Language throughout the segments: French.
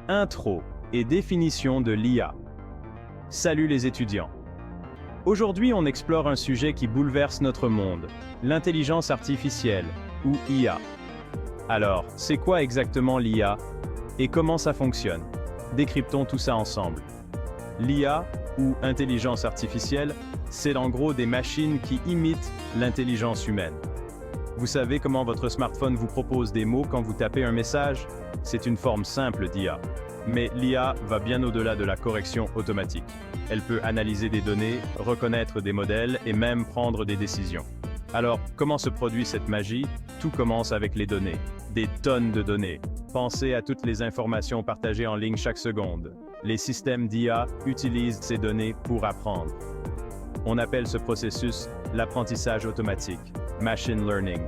Intro et définition de l'IA. Salut les étudiants. Aujourd'hui, on explore un sujet qui bouleverse notre monde, l'intelligence artificielle, ou IA. Alors, c'est quoi exactement l'IA et comment ça fonctionne? Décryptons tout ça ensemble. L'IA, ou intelligence artificielle, c'est en gros des machines qui imitent l'intelligence humaine. Vous savez comment votre smartphone vous propose des mots quand vous tapez un message? C'est une forme simple d'IA. Mais l'IA va bien au-delà de la correction automatique. Elle peut analyser des données, reconnaître des modèles et même prendre des décisions. Alors, comment se produit cette magie? Tout commence avec les données. Des tonnes de données. Pensez à toutes les informations partagées en ligne chaque seconde. Les systèmes d'IA utilisent ces données pour apprendre. On appelle ce processus l'apprentissage automatique, machine learning.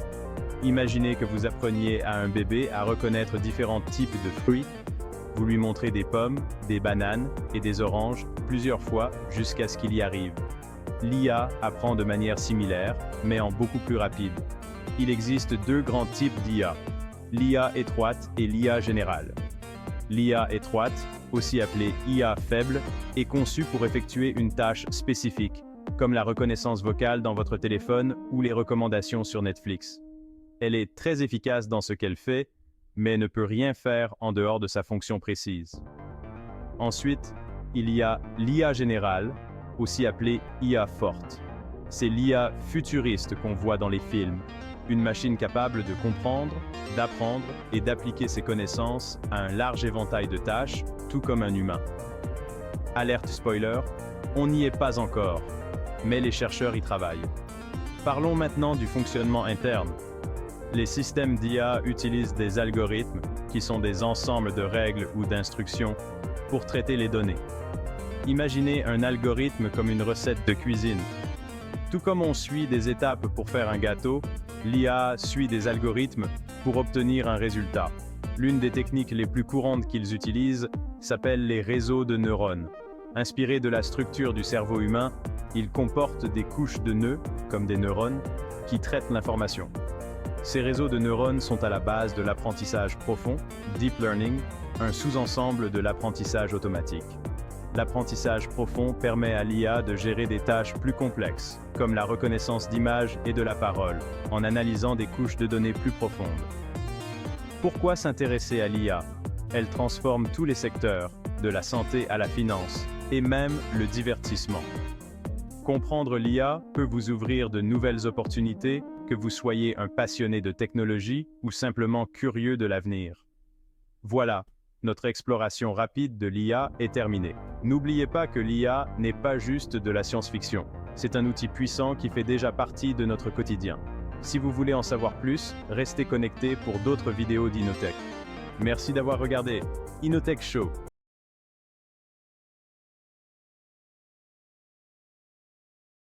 Imaginez que vous appreniez à un bébé à reconnaître différents types de fruits. Vous lui montrez des pommes, des bananes et des oranges plusieurs fois jusqu'à ce qu'il y arrive. L'IA apprend de manière similaire, mais en beaucoup plus rapide. Il existe deux grands types d'IA, l'IA étroite et l'IA générale. L'IA étroite, aussi appelée IA faible, est conçue pour effectuer une tâche spécifique, comme la reconnaissance vocale dans votre téléphone ou les recommandations sur Netflix. Elle est très efficace dans ce qu'elle fait, mais ne peut rien faire en dehors de sa fonction précise. Ensuite, il y a l'IA générale, aussi appelée IA forte. C'est l'IA futuriste qu'on voit dans les films, une machine capable de comprendre, d'apprendre et d'appliquer ses connaissances à un large éventail de tâches, tout comme un humain. Alerte spoiler, on n'y est pas encore, mais les chercheurs y travaillent. Parlons maintenant du fonctionnement interne. Les systèmes d'IA utilisent des algorithmes, qui sont des ensembles de règles ou d'instructions, pour traiter les données. Imaginez un algorithme comme une recette de cuisine. Tout comme on suit des étapes pour faire un gâteau, l'IA suit des algorithmes pour obtenir un résultat. L'une des techniques les plus courantes qu'ils utilisent s'appelle les réseaux de neurones. Inspirés de la structure du cerveau humain, ils comportent des couches de nœuds, comme des neurones, qui traitent l'information. Ces réseaux de neurones sont à la base de l'apprentissage profond, deep learning, un sous-ensemble de l'apprentissage automatique. L'apprentissage profond permet à l'IA de gérer des tâches plus complexes, comme la reconnaissance d'images et de la parole, en analysant des couches de données plus profondes. Pourquoi s'intéresser à l'IA? Elle transforme tous les secteurs, de la santé à la finance, et même le divertissement. Comprendre l'IA peut vous ouvrir de nouvelles opportunités, que vous soyez un passionné de technologie ou simplement curieux de l'avenir. Voilà, notre exploration rapide de l'IA est terminée. N'oubliez pas que l'IA n'est pas juste de la science-fiction. C'est un outil puissant qui fait déjà partie de notre quotidien. Si vous voulez en savoir plus, restez connectés pour d'autres vidéos d'Innotech. Merci d'avoir regardé Innotech Show.